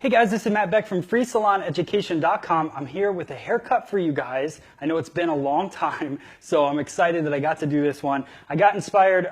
Hey guys, this is Matt Beck from FreeSalonEducation.com. I'm here with a haircut for you guys. I know it's been a long time, so I'm excited that I got to do this one. I got inspired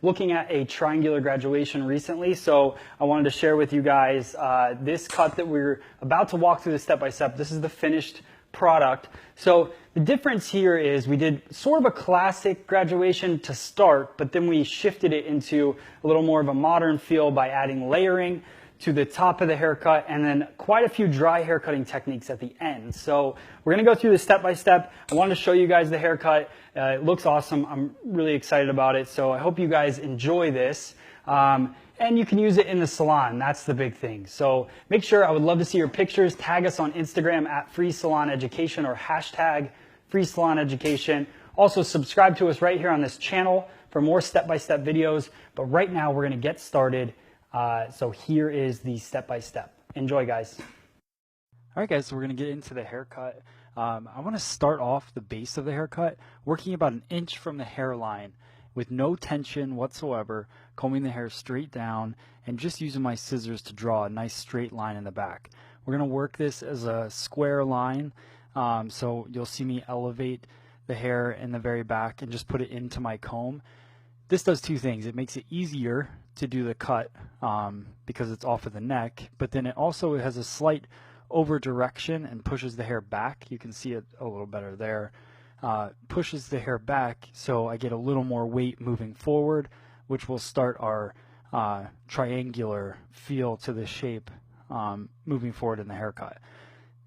looking at a triangular graduation recently, so I wanted to share with you guys this cut that we're about to walk through the step-by-step. This is the finished product. So the difference here is we did sort of a classic graduation to start, but then we shifted it into a little more of a modern feel by adding layering to the top of the haircut, and then quite a few dry haircutting techniques at the end. So we're gonna go through this step by step. I wanted to show you guys the haircut. It looks awesome. I'm really excited about it. So I hope you guys enjoy this. And you can use it in the salon. That's the big thing. So make sure, I would love to see your pictures. Tag us on Instagram at FreeSalonEducation or hashtag FreeSalonEducation. Also subscribe to us right here on this channel for more step-by-step videos. But right now we're gonna get started. So here is the step-by-step. Enjoy, guys. All right, guys, so we're going to get into the haircut. I want to start off the base of the haircut, working about an inch from the hairline with no tension whatsoever, combing the hair straight down, and just using my scissors to draw a nice straight line in the back. We're going to work this as a square line, so you'll see me elevate the hair in the very back and just put it into my comb. This does two things. It makes it easier to do the cut because it's off of the neck, but then it also has a slight over direction and pushes the hair back. You can see it a little better there. Pushes the hair back, so I get a little more weight moving forward, which will start our triangular feel to the shape moving forward in the haircut.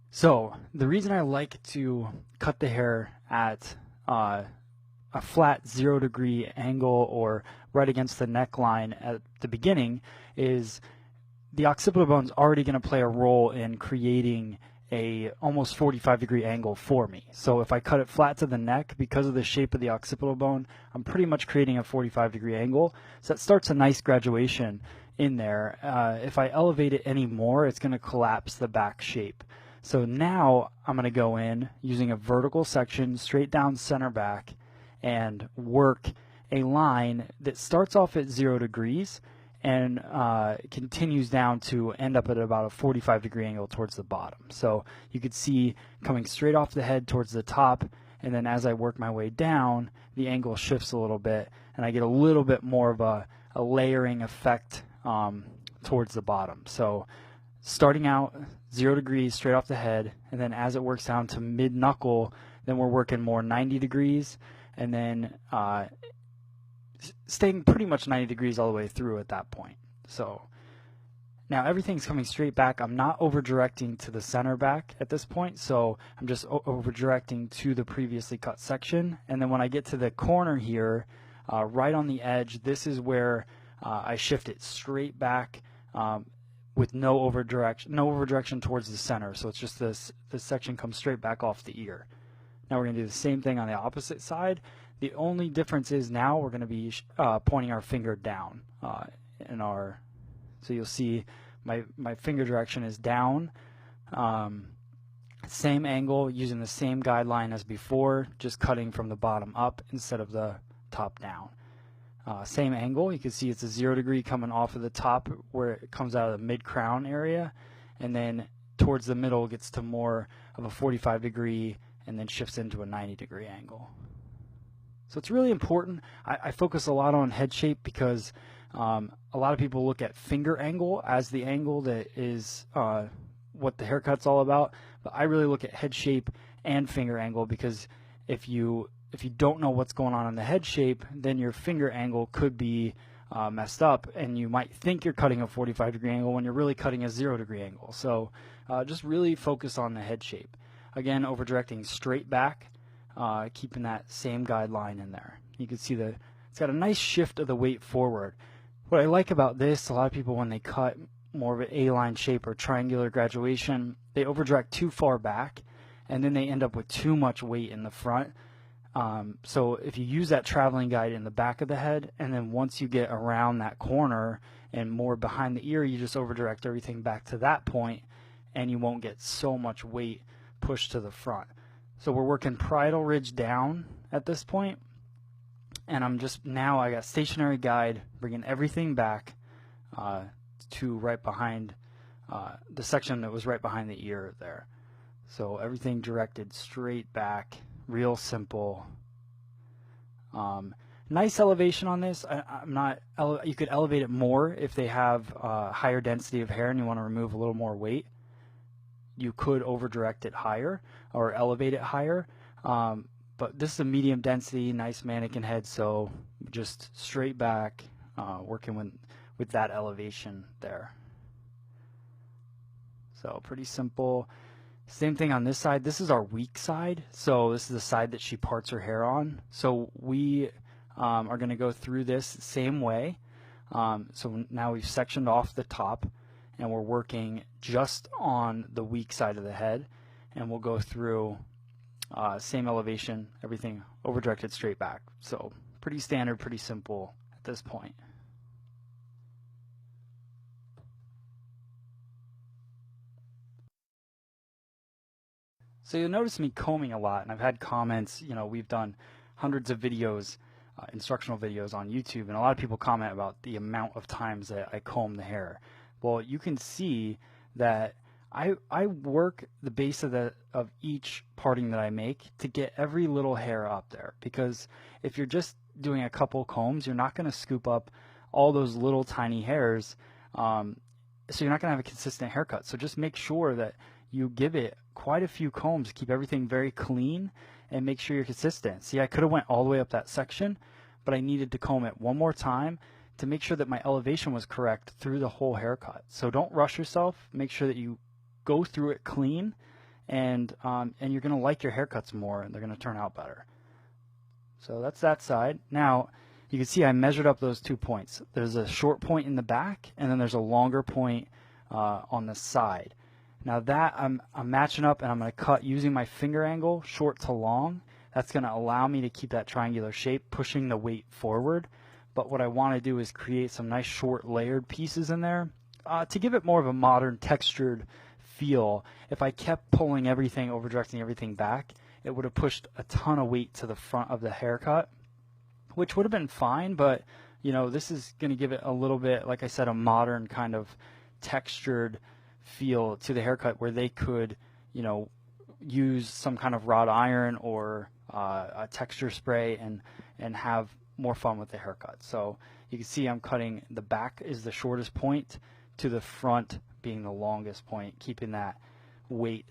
So the reason I like to cut the hair at a flat 0-degree angle or right against the neckline at the beginning is the occipital bone is already going to play a role in creating a almost 45-degree angle for me. So if I cut it flat to the neck, because of the shape of the occipital bone, I'm pretty much creating a 45-degree angle. So that starts a nice graduation in there. If I elevate it any more, it's going to collapse the back shape. So now I'm going to go in using a vertical section straight down center back and work a line that starts off at 0 degrees and continues down to end up at about a 45-degree angle towards the bottom. So you could see coming straight off the head towards the top, and then as I work my way down, the angle shifts a little bit, and I get a little bit more of a layering effect towards the bottom. So starting out 0 degrees straight off the head, and then as it works down to mid-knuckle, then we're working more 90 degrees, and then staying pretty much 90 degrees all the way through at that point. So now everything's coming straight back. I'm not over directing to the center back at this point, so I'm just over directing to the previously cut section. And then when I get to the corner here, right on the edge, this is where I shift it straight back with no over direction towards the center. So it's just this section comes straight back off the ear. Now we're going to do the same thing on the opposite side. The only difference is now we're going to be pointing our finger down so you'll see my finger direction is down. Same angle, using the same guideline as before, just cutting from the bottom up instead of the top down. Same angle, you can see it's a 0 degree coming off of the top where it comes out of the mid-crown area, and then towards the middle gets to more of a 45-degree and then shifts into a 90-degree angle. So it's really important. I focus a lot on head shape because a lot of people look at finger angle as the angle that is what the haircut's all about, but I really look at head shape and finger angle, because if you don't know what's going on in the head shape, then your finger angle could be messed up, and you might think you're cutting a 45-degree angle when you're really cutting a 0-degree angle. So just really focus on the head shape. Again, over directing straight back, keeping that same guideline in there. You can see it's got a nice shift of the weight forward. What I like about this, a lot of people when they cut more of an A-line shape or triangular graduation, they over direct too far back, and then they end up with too much weight in the front. So if you use that traveling guide in the back of the head, and then once you get around that corner and more behind the ear, you just over direct everything back to that point, and you won't get so much weight pushed to the front. So we're working parietal ridge down at this point, and I'm just now I got stationary guide bringing everything back to right behind the section that was right behind the ear there. So everything directed straight back, real simple. Nice elevation on this. You could elevate it more if they have higher density of hair and you want to remove a little more weight. You could over direct it higher or elevate it higher. But this is a medium density, nice mannequin head, so just straight back, working with that elevation there. So pretty simple. Same thing on this side. This is our weak side. So this is the side that she parts her hair on. So we are going to go through this same way. So now we've sectioned off the top and we're working just on the weak side of the head. And we'll go through same elevation, everything over directed straight back. So pretty standard, pretty simple at this point. So you'll notice me combing a lot, and I've had comments, we've done hundreds of videos, instructional videos on YouTube, and a lot of people comment about the amount of times that I comb the hair. Well, you can see that I work the base of each parting that I make to get every little hair up there, because if you're just doing a couple combs, you're not going to scoop up all those little tiny hairs, so you're not going to have a consistent haircut. So just make sure that you give it quite a few combs to keep everything very clean and make sure you're consistent. See, I could have went all the way up that section, but I needed to comb it one more time to make sure that my elevation was correct through the whole haircut. So don't rush yourself. Make sure that you go through it clean, and you're going to like your haircuts more, and they're going to turn out better. So that's that side. Now you can see I measured up those 2 points. There's a short point in the back, and then there's a longer point on the side. Now that I'm matching up, and I'm going to cut using my finger angle, short to long. That's going to allow me to keep that triangular shape, pushing the weight forward. But what I want to do is create some nice short layered pieces in there to give it more of a modern textured feel. If I kept pulling everything, over directing everything back, it would have pushed a ton of weight to the front of the haircut, which would have been fine, but this is going to give it a little bit, like I said, a modern kind of textured feel to the haircut, where they could use some kind of wrought iron or a texture spray and have more fun with the haircut. So you can see I'm cutting, the back is the shortest point to the front being the longest point, keeping that weight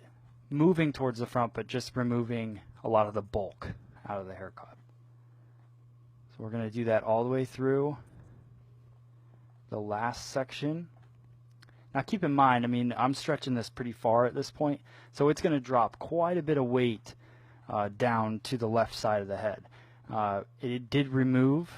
moving towards the front, but just removing a lot of the bulk out of the haircut. So we're going to do that all the way through the last section. Now keep in mind, I'm stretching this pretty far at this point, so it's going to drop quite a bit of weight down to the left side of the head. It did remove,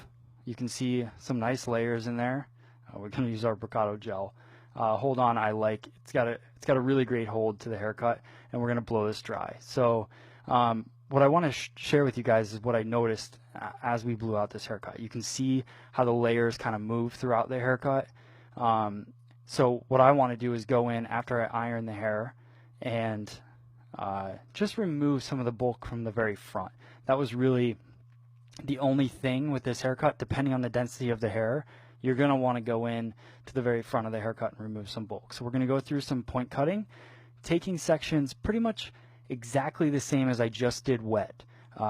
you can see some nice layers in there. We're going to use our Bricato gel. Hold on, it's got a really great hold to the haircut, and we're going to blow this dry. So what I want to share with you guys is what I noticed as we blew out this haircut. You can see how the layers kind of move throughout the haircut. So what I want to do is go in after I iron the hair and just remove some of the bulk from the very front. That was really the only thing with this haircut. Depending on the density of the hair, you're going to want to go in to the very front of the haircut and remove some bulk. So we're going to go through some point cutting, taking sections pretty much exactly the same as I just did wet.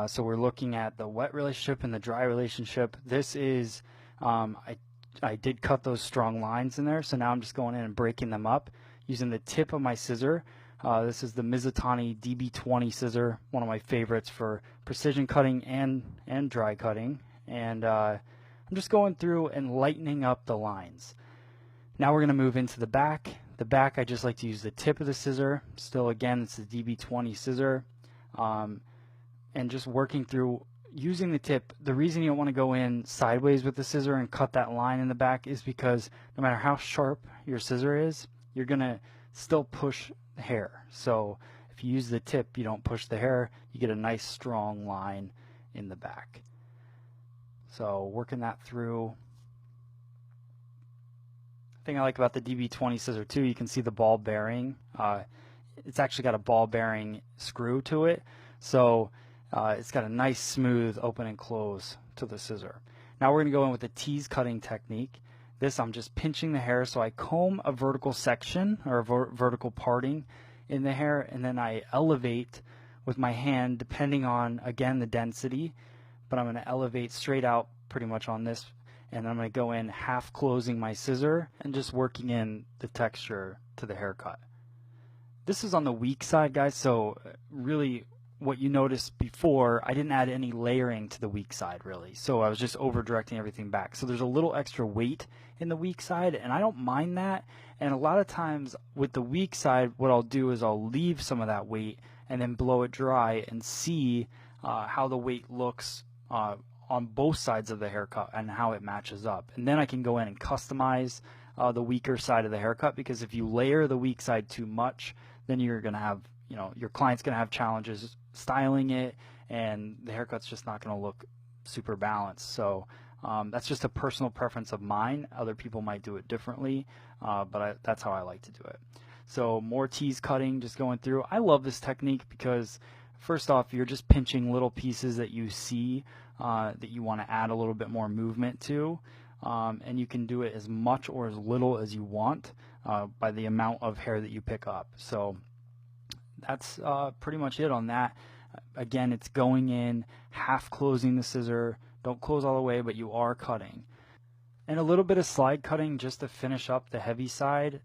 So we're looking at the wet relationship and the dry relationship. This is, I did cut those strong lines in there, so now I'm just going in and breaking them up using the tip of my scissor. This is the Mizutani DB20 scissor, one of my favorites for precision cutting and dry cutting. And I'm just going through and lightening up the lines. Now we're going to move into the back. The back, I just like to use the tip of the scissor. Still, again, it's the DB20 scissor. And just working through using the tip. The reason you don't want to go in sideways with the scissor and cut that line in the back is because no matter how sharp your scissor is, you're going to still push the hair. So if you use the tip, you don't push the hair, you get a nice strong line in the back. So working that through. The thing I like about the DB20 scissor too, you can see the ball bearing. It's actually got a ball bearing screw to it, so it's got a nice smooth open and close to the scissor. Now we're going to go in with the tease cutting technique. This, I'm just pinching the hair. So I comb a vertical section or a vertical parting in the hair, and then I elevate with my hand depending on, again, the density, but I'm going to elevate straight out pretty much on this, and I'm going to go in half closing my scissor and just working in the texture to the haircut. This is on the weak side, guys, so really what you noticed before, I didn't add any layering to the weak side really, so I was just over directing everything back. So there's a little extra weight in the weak side, and I don't mind that. And a lot of times with the weak side, what I'll do is I'll leave some of that weight and then blow it dry and see how the weight looks on both sides of the haircut and how it matches up. And then I can go in and customize the weaker side of the haircut, because if you layer the weak side too much, then you're going to have, your client's going to have challenges styling it, and the haircut's just not going to look super balanced. So that's just a personal preference of mine. Other people might do it differently, but that's how I like to do it. So more tease cutting, just going through. I love this technique because first off, you're just pinching little pieces that you see that you want to add a little bit more movement to, and you can do it as much or as little as you want by the amount of hair that you pick up. So that's pretty much it on that. Again, it's going in, half closing the scissor. Don't close all the way, but you are cutting. And a little bit of slide cutting just to finish up the heavy side,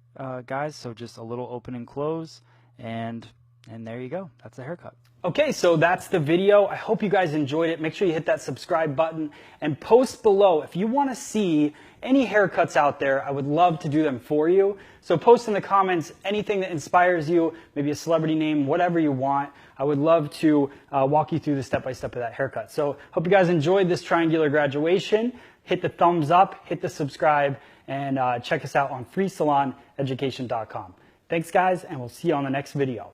guys. So just a little open and close, and there you go. That's the haircut. Okay, so that's the video. I hope you guys enjoyed it. Make sure you hit that subscribe button and post below if you want to see any haircuts out there. I would love to do them for you. So post in the comments anything that inspires you, maybe a celebrity name, whatever you want. I would love to walk you through the step-by-step of that haircut. So hope you guys enjoyed this triangular graduation. Hit the thumbs up, hit the subscribe, and check us out on freesaloneducation.com. Thanks, guys, and we'll see you on the next video.